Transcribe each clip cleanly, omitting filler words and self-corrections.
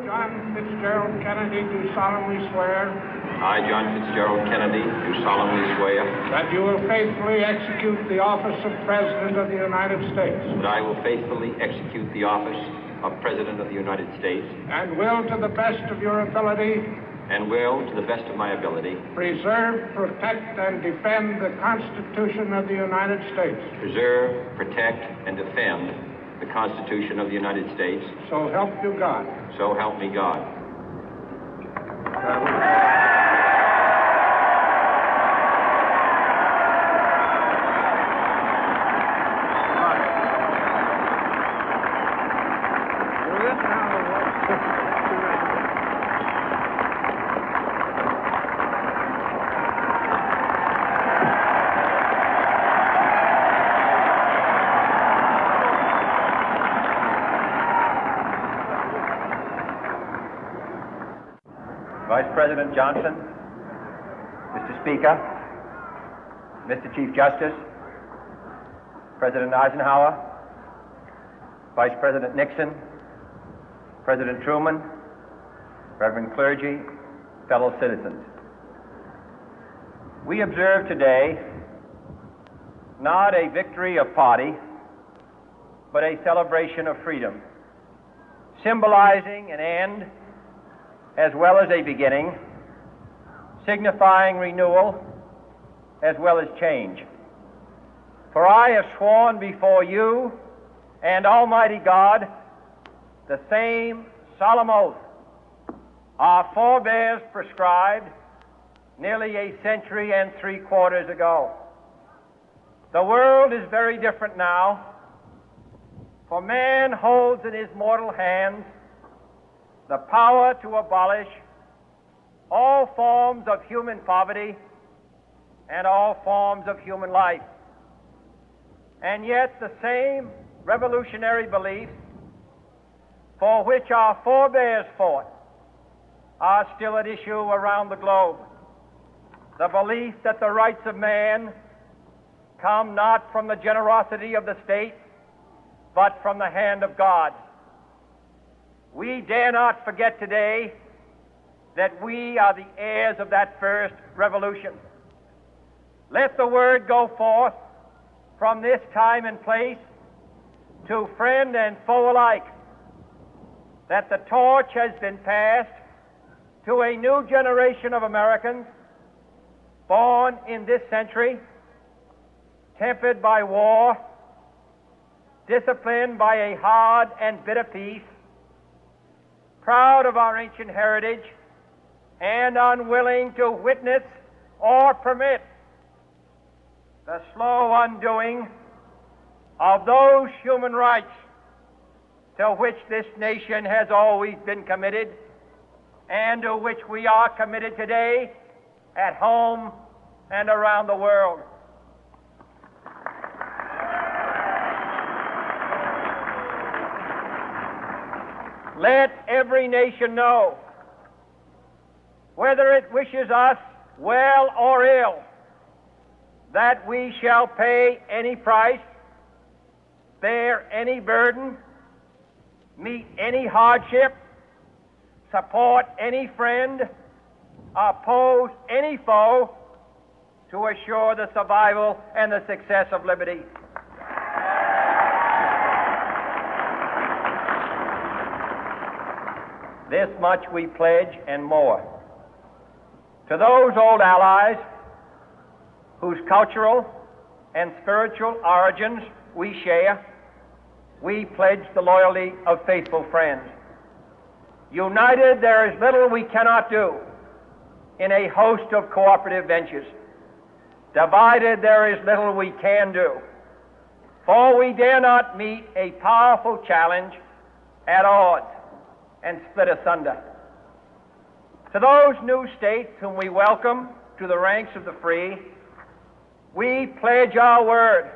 John Fitzgerald Kennedy, do solemnly swear. I, John Fitzgerald Kennedy, do solemnly swear. That you will faithfully execute the office of President of the United States. That I will faithfully execute the office of President of the United States. And will, to the best of your ability. And will, to the best of my ability. Preserve, protect, and defend the Constitution of the United States. Preserve, protect, and defend the Constitution of the United States. So help you God. So help me God. Vice President Johnson, Mr. Speaker, Mr. Chief Justice, President Eisenhower, Vice President Nixon, President Truman, Reverend clergy, fellow citizens. We observe today not a victory of party, but a celebration of freedom, symbolizing an end as well as a beginning, signifying renewal as well as change. For I have sworn before you and Almighty God the same solemn oath our forebears prescribed nearly a century and 3/4 ago. The world is very different now, for man holds in his mortal hands the power to abolish all forms of human poverty and all forms of human life. And yet the same revolutionary beliefs for which our forebears fought are still at issue around the globe. The belief that the rights of man come not from the generosity of the state, but from the hand of God. We dare not forget today that we are the heirs of that first revolution. Let the word go forth from this time and place to friend and foe alike that the torch has been passed to a new generation of Americans born in this century, tempered by war, disciplined by a hard and bitter peace, proud of our ancient heritage, and unwilling to witness or permit the slow undoing of those human rights to which this nation has always been committed and to which we are committed today at home and around the world. Let every nation know, whether it wishes us well or ill, that we shall pay any price, bear any burden, meet any hardship, support any friend, oppose any foe to assure the survival and the success of liberty. This much we pledge and more. To those old allies whose cultural and spiritual origins we share, we pledge the loyalty of faithful friends. United, there is little we cannot do in a host of cooperative ventures. Divided, there is little we can do, for we dare not meet a powerful challenge at odds and split asunder. To those new states whom we welcome to the ranks of the free, we pledge our word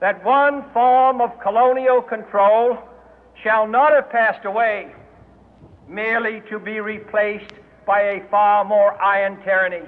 that one form of colonial control shall not have passed away merely to be replaced by a far more iron tyranny.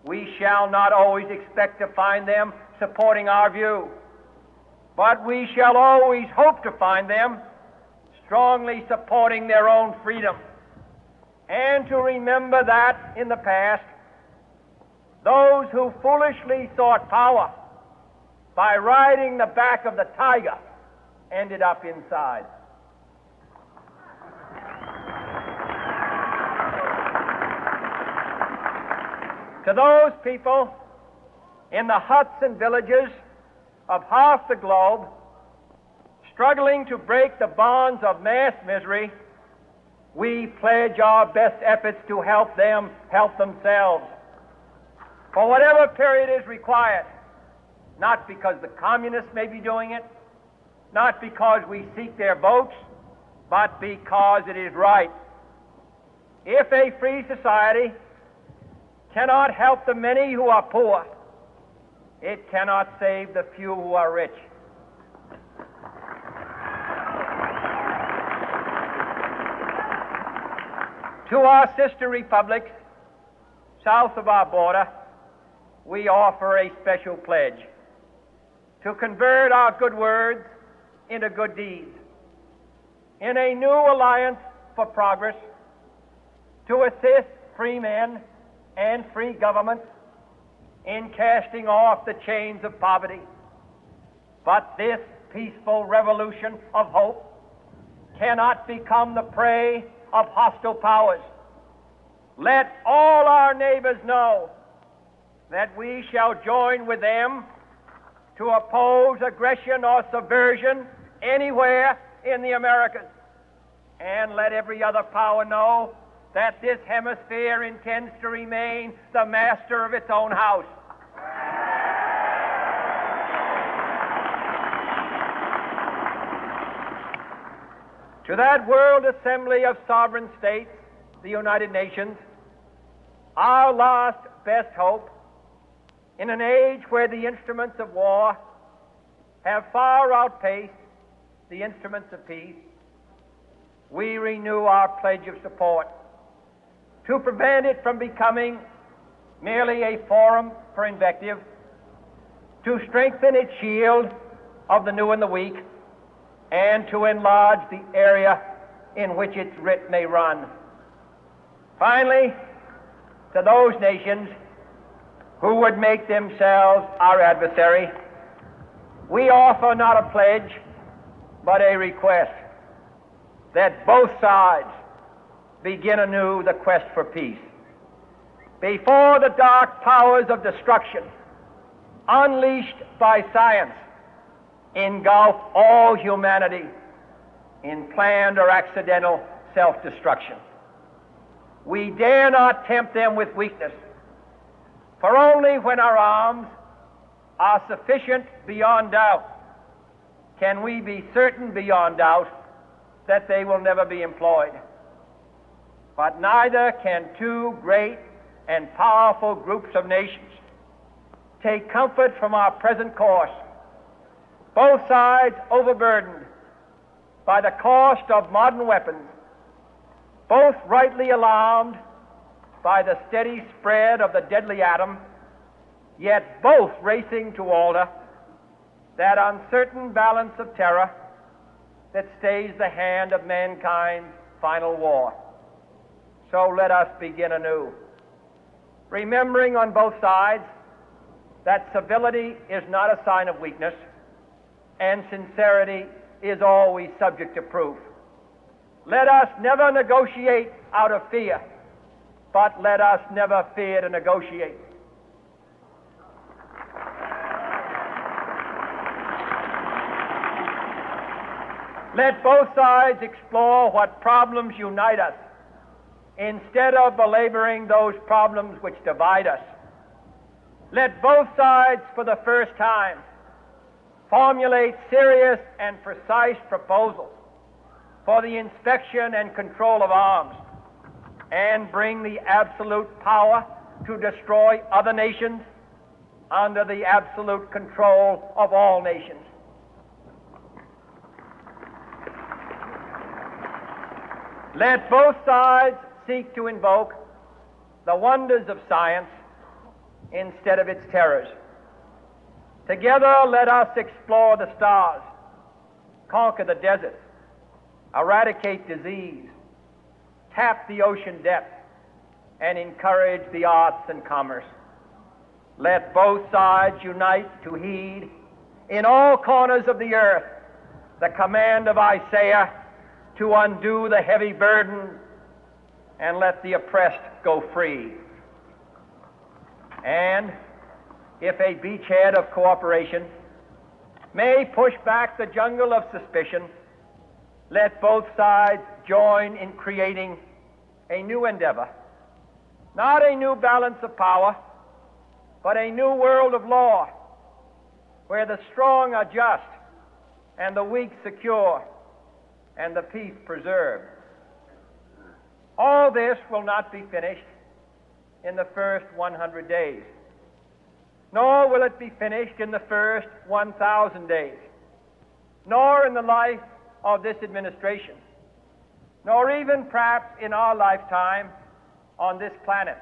We shall not always expect to find them supporting our view, but we shall always hope to find them strongly supporting their own freedom, and to remember that in the past, those who foolishly sought power by riding the back of the tiger ended up inside. To those people in the huts and villages of half the globe struggling to break the bonds of mass misery, we pledge our best efforts to help them help themselves for whatever period is required, not because the communists may be doing it, not because we seek their votes, but because it is right. If a free society cannot help the many who are poor, it cannot save the few who are rich. To our sister republics south of our border, we offer a special pledge to convert our good words into good deeds, in a new alliance for progress, to assist free men and free governments in casting off the chains of poverty. But this peaceful revolution of hope cannot become the prey of hostile powers. Let all our neighbors know that we shall join with them to oppose aggression or subversion anywhere in the Americas. And let every other power know that this hemisphere intends to remain the master of its own house. To that World Assembly of Sovereign States, the United Nations, our last best hope, in an age where the instruments of war have far outpaced the instruments of peace, we renew our pledge of support to prevent it from becoming merely a forum for invective, to strengthen its shield of the new and the weak, and to enlarge the area in which its writ may run. Finally, to those nations who would make themselves our adversary, we offer not a pledge, but a request that both sides begin anew the quest for peace. Before the dark powers of destruction, unleashed by science, engulf all humanity in planned or accidental self-destruction, we dare not tempt them with weakness, for only when our arms are sufficient beyond doubt can we be certain beyond doubt that they will never be employed. But neither can two great and powerful groups of nations take comfort from our present course, both sides overburdened by the cost of modern weapons, both rightly alarmed by the steady spread of the deadly atom, yet both racing to alter that uncertain balance of terror that stays the hand of mankind's final war. So let us begin anew, remembering on both sides that civility is not a sign of weakness, and sincerity is always subject to proof. Let us never negotiate out of fear, but let us never fear to negotiate. Let both sides explore what problems unite us, instead of belaboring those problems which divide us. Let both sides, for the first time, formulate serious and precise proposals for the inspection and control of arms, and bring the absolute power to destroy other nations under the absolute control of all nations. Let both sides seek to invoke the wonders of science instead of its terrors. Together, let us explore the stars, conquer the deserts, eradicate disease, tap the ocean depth, and encourage the arts and commerce. Let both sides unite to heed in all corners of the earth the command of Isaiah to undo the heavy burden and let the oppressed go free. And if a beachhead of cooperation may push back the jungle of suspicion, let both sides join in creating a new endeavor, not a new balance of power, but a new world of law, where the strong are just and the weak secure and the peace preserved. All this will not be finished in the first 100 days, nor will it be finished in the first 1,000 days, nor in the life of this administration, nor even perhaps in our lifetime on this planet.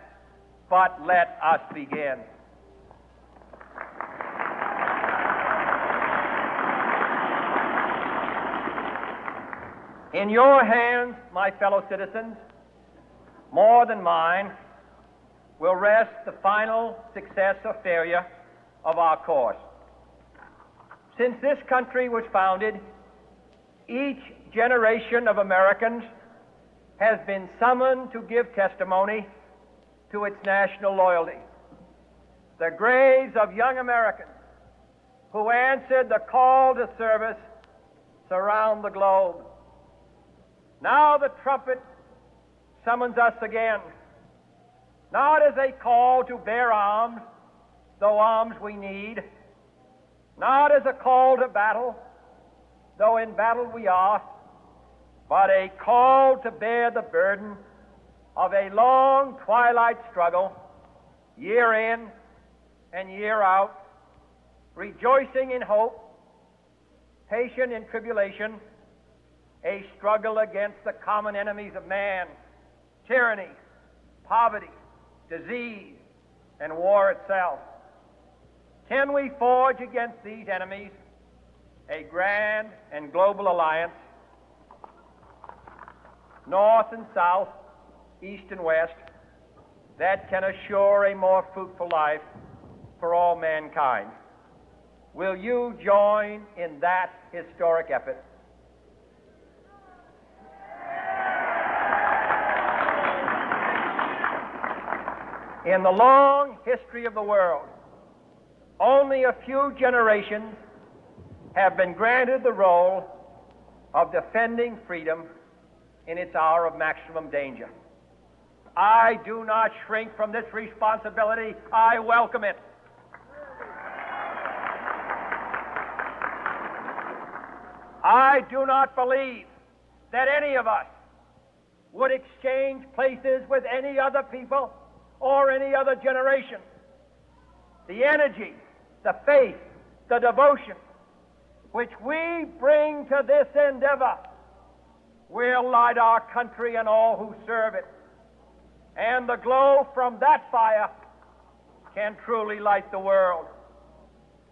But let us begin. In your hands, my fellow citizens, more than mine, will rest the final success or failure of our course. Since this country was founded, each generation of Americans has been summoned to give testimony to its national loyalty. The graves of young Americans who answered the call to service surround the globe. Now the trumpet summons us again, not as a call to bear arms, though arms we need, not as a call to battle, though in battle we are, but a call to bear the burden of a long twilight struggle, year in and year out, rejoicing in hope, patient in tribulation, a struggle against the common enemies of man, tyranny, poverty, disease, and war itself. Can we forge against these enemies a grand and global alliance, north and south, east and west, that can assure a more fruitful life for all mankind? Will you join in that historic effort? In the long history of the world, only a few generations have been granted the role of defending freedom in its hour of maximum danger. I do not shrink from this responsibility. I welcome it. I do not believe that any of us would exchange places with any other people or any other generation. The energy, the faith, the devotion which we bring to this endeavor will light our country and all who serve it. And the glow from that fire can truly light the world.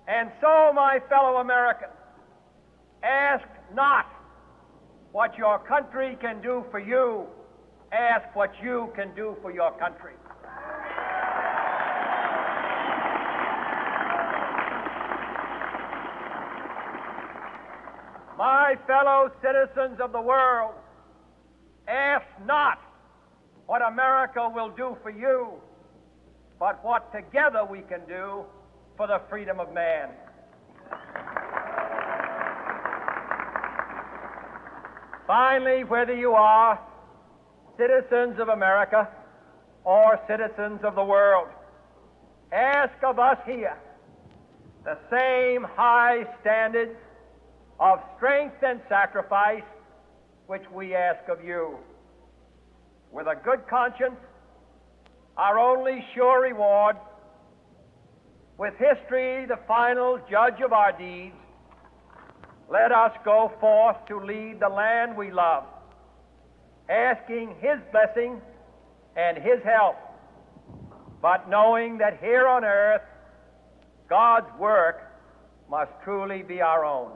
And so, my fellow Americans, ask not what your country can do for you. Ask what you can do for your country. My fellow citizens of the world, ask not what America will do for you, but what together we can do for the freedom of man. Finally, whether you are citizens of America or citizens of the world, ask of us here the same high standards of strength and sacrifice which we ask of you. With a good conscience, our only sure reward, with history the final judge of our deeds, let us go forth to lead the land we love, asking His blessing and His help, but knowing that here on earth, God's work must truly be our own.